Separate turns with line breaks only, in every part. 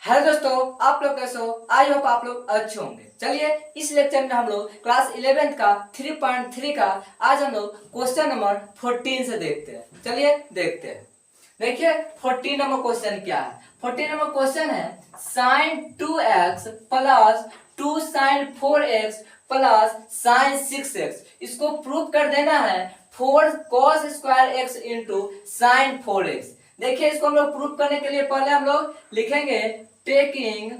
Hello दोस्तों, आप लोग कैसे हो? आई होप आप लोग अच्छे होंगे। चलिए इस लेक्चर में हम लोग क्लास 11 का 3.3 का आज हम लोग क्वेश्चन नंबर 14 से देखते हैं। चलिए देखते हैं। देखिए 14 नंबर क्वेश्चन क्या है। 14 नंबर क्वेश्चन है sin 2x plus 2 sin 4x plus sin 6x। इसको प्रूव कर देना है 4 cos square x into sin 4x। देखिए इसको हम लोग प्रूव करने के लिए पहले हम लोग लिखेंगे टेकिंग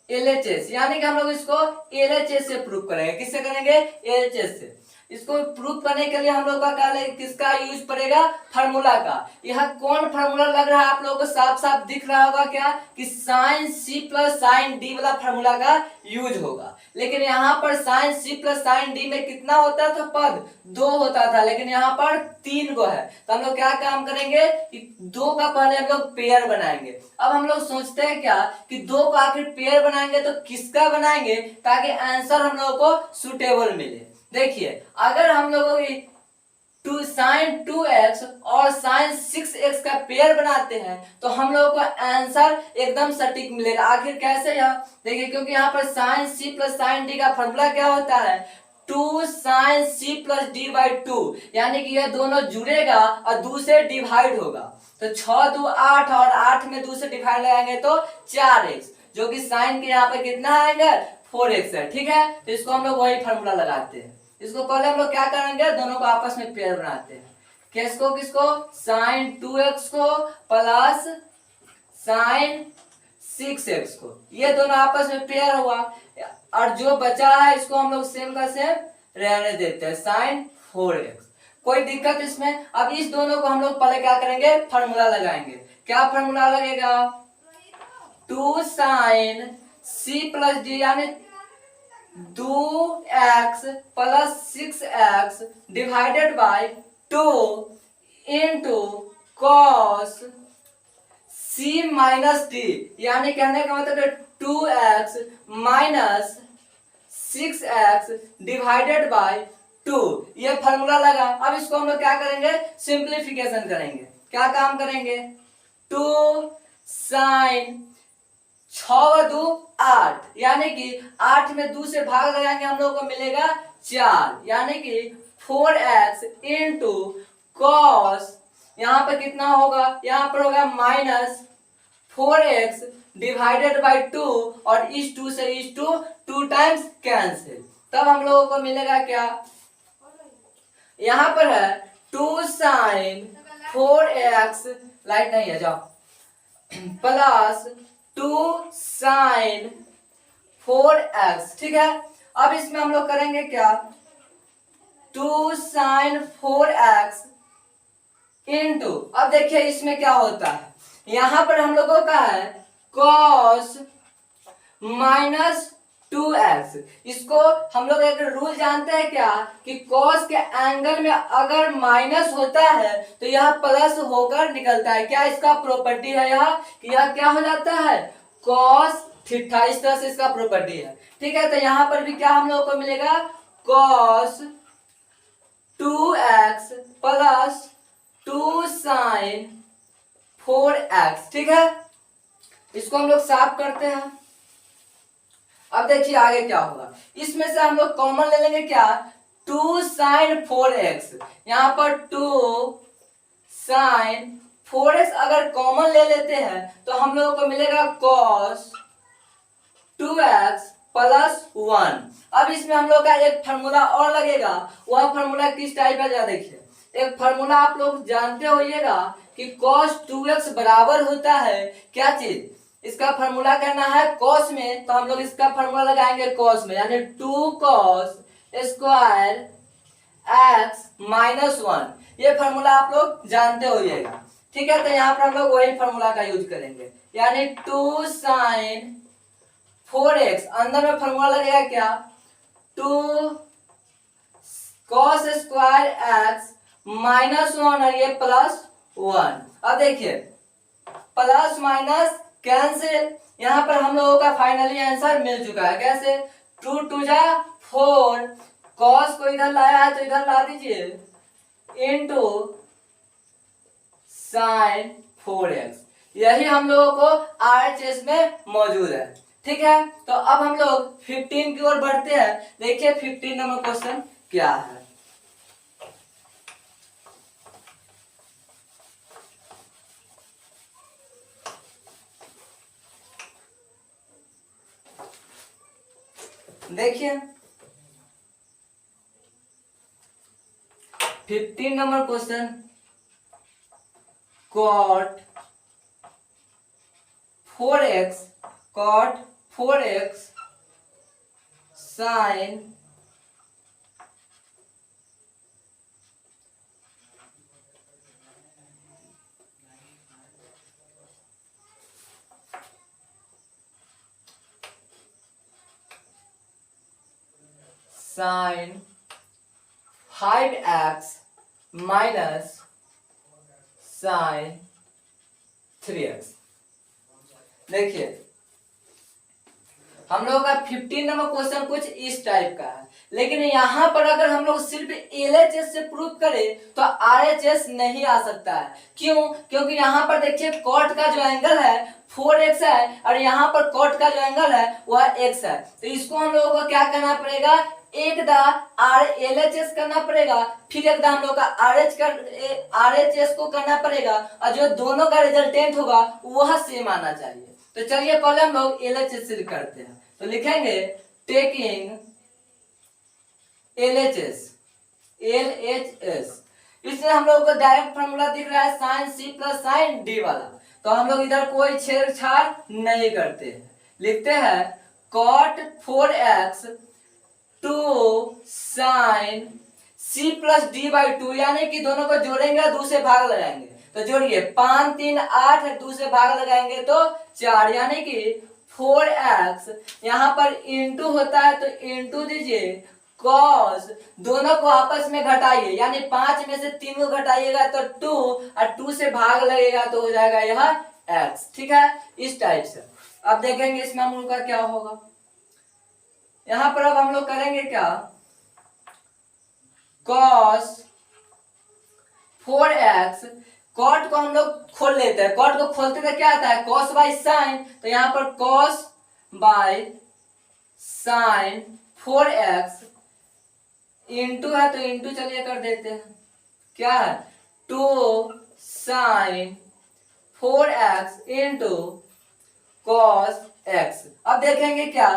एलएचएस, यानी कि हम लोग इसको एलएचएस से प्रूव करेंगे। किससे करेंगे? एलएचएस से। इसको प्रूव करने के लिए हम लोग का किसका यूज पड़ेगा? फार्मूला का। यह कौन फार्मूला लग रहा है आप लोगों को? साफ साफ दिख रहा होगा क्या कि sine C plus sine D वाला फार्मूला का यूज होगा। लेकिन यहाँ पर sine C plus sine D में कितना होता था? पद 2 होता था, लेकिन यहाँ पर 3 गो है। तो हम लोग क्या काम करेंगे कि 2 का पहले हम लोग पेयर बनाएंगे। अब हम लोग सोचते हैं क्या कि 2 का आखिर पेयर बनाएंगे तो किसका बनाएंगे ताकि आंसर हम लोगों को सुटेबल मिले। देखिए अगर हम लोगों की टू साइन 2x और साइन 6x का पेयर बनाते हैं तो हम लोगों को आंसर एकदम सटीक मिलेगा। आखिर कैसे? यह देखिए, क्योंकि यहाँ पर sine C plus sine D का फॉर्मूला क्या होता है? 2 sine C plus D by 2, यानी कि यह दोनों जुड़ेगा और 2 से डिवाइड होगा। तो 6 2 8 और 8 में 2 से डिवाइड लगाएंगे तो 4x, जो कि साइन के यहाँ पे कितना आएगा? 4x है। ठीक है, तो इसको हम लोग वही फॉर्मूला लगाते हैं। इसको पहले हम लोग क्या करेंगे? दोनों को आपस में पेयर बनाते हैं। किसको किसको? साइन 2x को प्लस साइन 6x को, ये दोनों आपस में पेयर हुआ। और जो बचा है इसको हम लोग सेम का सेम रहने देते हैं, साइन 4x। कोई दिक्कत इसमें? अब इस दोनों को हम लोग पहले क्या करेंगे? फार्मूला लगाएंगे। क्या फार्मूला लगेगा? 2 साइन सी प्लस डी यानी 2x plus 6x divided by 2 into cos C minus D, यानी कहने का मतलब 2x minus 6x divided by 2। ये फॉर्मूला लगा। अब इसको हम लोग क्या करेंगे? सिंप्लीफिकेशन करेंगे। क्या काम करेंगे? 2 साइन 6 2 8, यानी कि 8 में 2 से भाग लगाएंगे हम लोग को मिलेगा 4, यानी कि 4x इंटू कॉस, यहाँ पर कितना होगा? यहाँ पर होगा माइनस 4x डिवाइडेड बाई 2, और इस 2 से इस 2 टाइम्स कैंसिल। तब हम लोगों को मिलेगा क्या? यहाँ पर है 2 साइन 4x, लाइट नहीं है, जाओ, प्लस 2 साइन 4x। ठीक है, अब इसमें हम लोग करेंगे क्या? 2 साइन 4x इंटू, अब देखिए इसमें क्या होता है, यहां पर हम लोगों का है cos माइनस 2x। इसको हम लोग एक रूल जानते हैं क्या कि cos के एंगल में अगर माइनस होता है तो यह प्लस होकर निकलता है। क्या इसका प्रॉपर्टी है यह कि यह क्या हो जाता है? cos theta. इस तरह से इसका प्रॉपर्टी है। ठीक है, तो यहां पर भी क्या हम लोगों को मिलेगा? cos 2x plus 2 sine 4x। ठीक है, इसको हम लोग साफ करते हैं। अब देखिए आगे क्या होगा। इसमें से हम लोग कॉमन ले लेंगे क्या? 2 साइन 4x, यहां पर 2 साइन 4x अगर कॉमन ले लेते हैं तो हम लोगों को मिलेगा cos 2x प्लस 1। अब इसमें हम लोग का एक फार्मूला और लगेगा। वह फार्मूला किस टाइप है? देखिए, एक फार्मूला आप लोग जानते होइएगा कि cos 2x बराबर होता है क्या चीज? इसका फार्मूला करना है cos में, तो हम लोग इसका फार्मूला लगाएंगे cos में, यानी 2 cos स्क्वायर x माइनस 1। ये फार्मूला आप लोग जानते होइएगा। ठीक है, तो यहाँ पर हम लोग वही फार्मूला का यूज करेंगे, यानी 2 साइन 4x, अंदर में फार्मूला लगेगा क्या? 2 cos स्क्वायर x माइनस 1 और ये प्लस 1। अब देखिए प्लस माइनस कैंसिल, यहाँ पर हम लोगों का फाइनली आंसर मिल चुका है। कैसे? 2 2 जा 4, cos को इधर लाया है तो इधर ला दीजिए, इंटू साइन 4x। यही हम लोगों को RHS में मौजूद है। ठीक है, तो अब हम लोग 15 की ओर बढ़ते हैं। देखिए 15 नंबर क्वेश्चन क्या है। देखिए 15 number question, cot 4x cot 4x sin sin 5x minus sin 3x। देखिए हम लोगों का 15 नंबर क्वेश्चन कुछ इस टाइप का है, लेकिन यहाँ पर अगर हम लोग सिर्फ LHS से प्रूव करें तो RHS नहीं आ सकता है। क्यों? क्योंकि यहाँ पर देखिए कॉट का जो एंगल है 4x है और यहाँ पर कॉट का जो एंगल है वह x है। तो इसको हम लोगों को क्या करना पड़ेगा, एक दा LHS करना पड़ेगा, फिर एक दा हम लोग का RHS को करना पड़ेगा, और जो दोनों का रिजल्टेंट होगा वह सेम आना चाहिए। तो चलिए पहले हम लोग LHS से करते हैं। तो लिखेंगे टेकिंग LHS इसमें हम लोगों को डायरेक्ट फॉर्मूला दिख रहा है sine C plus sine D वाला, तो हम लोग इधर कोई छेड़छाड़ नहीं करते हैं। लिखते हैं cot 4x 2 sine C plus D by 2, यानी कि दोनों को जोड़ेंगे और 2 से भाग लगाएंगे। तो जोड़िए 5 3 8, 2 से भाग लगाएंगे तो 4, यानी कि 4x यहाँ पर इंटू होता है तो इंटू दीजिए cos, दोनों को आपस में घटाइए, यानी 5 में से 3 को घटाइएगा तो 2 और 2 से भाग लगेगा तो हो जाएगा यह x। ठीक है, इस टाइप से। अब देखेंगे इसमें हम लोग का क्या होगा। यहाँ पर अब हम लोग करेंगे क्या, cos 4x, कॉट को हम लोग खोल लेते हैं। कॉट को खोलते तो क्या आता है cos बाई साइन, तो यहाँ पर cos by sine 4x into है तो इंटू चलिए कर देते हैं, क्या है 2 sine 4x into cos x। अब देखेंगे क्या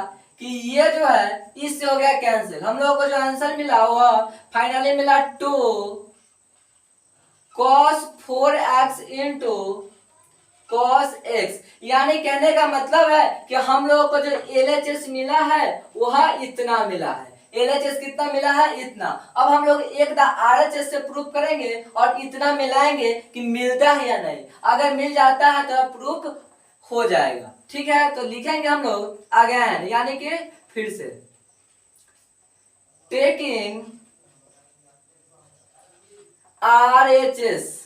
कि ये जो है इससे हो गया कैंसिल, हम लोगों को जो आंसर मिला वह फाइनली मिला 2 cos 4x into cos x। यानी कहने का मतलब है कि हम लोगों को जो LHS मिला है वह इतना मिला है। LHS कितना मिला है, इतना। अब हम लोग एक RHS से प्रूफ करेंगे और इतना मिलाएंगे कि मिलता है या नहीं। अगर मिल जाता है तो प्रूफ हो जाएगा। ठीक है, तो लिखेंगे हम लोग अगेन, यानी कि फिर से टेकिंग RHS,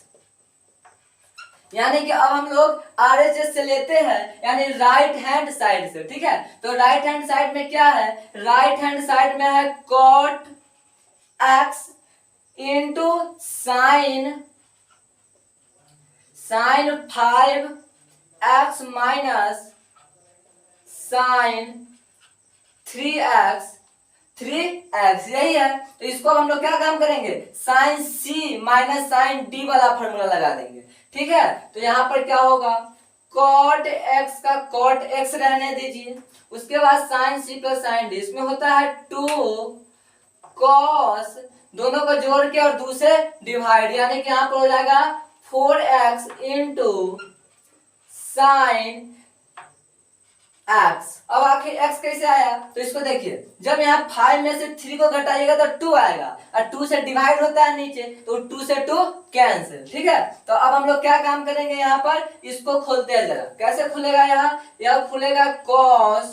यानी कि अब हम लोग RHS से लेते हैं, यानी राइट हैंड साइड से। ठीक है, तो राइट हैंड साइड में क्या है, राइट हैंड साइड में है cot x into sine 5x minus sine 3x यही है। तो इसको हम लोग क्या काम करेंगे, sine C minus sine D वाला फॉर्मूला लगा देंगे। ठीक है, तो यहाँ पर क्या होगा, cot x का cot x रहने दीजिए, उसके बाद sine C plus sine D, इसमें होता है 2 cos, दोनों को जोड़ के और 2 से डिवाइड, यानी कि यहाँ पर हो जाएगा 4x इंटू साइन x। अब आखिर x कैसे आया, तो इसको देखिए, जब यहाँ 5 में से 3 को घटाइएगा तो 2 आएगा, और 2 से डिवाइड होता है नीचे तो 2 से 2 कैंसिल। ठीक है, तो अब हम लोग क्या काम करेंगे, यहाँ पर इसको खोलते हैं जरा, कैसे खुलेगा, यह खुलेगा cos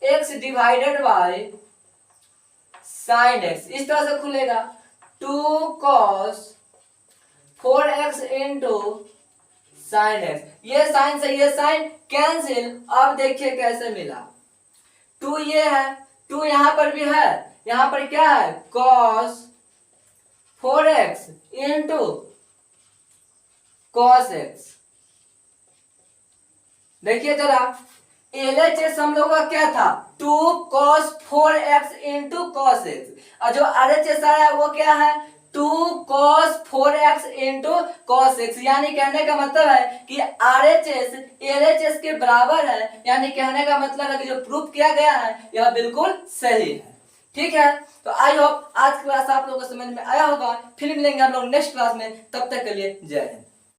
x divided by sine x, इस तरह से खुलेगा 2 cos 4x into sine x। ये साइन से ये साइन कैंसिल। अब देखिए कैसे मिला, 2 ये है, 2 यहां पर भी है, यहां पर क्या है cos 4x into cos x। देखिए जरा, LHS हम लोग का क्या था, 2 cos 4x into cos x, और जो RHS आया वो क्या है, 2 cos 4x into cos x. यानी कहने का मतलब है कि RHS LHS के बराबर है, यानी कहने का मतलब है कि जो प्रूफ किया गया है यह बिल्कुल सही है। ठीक है, तो आई होप आज क्लास आप लोगों को समझ में आया होगा। फिर मिलेंगे हम लोग नेक्स्ट क्लास में, तब तक के लिए जय हिंद।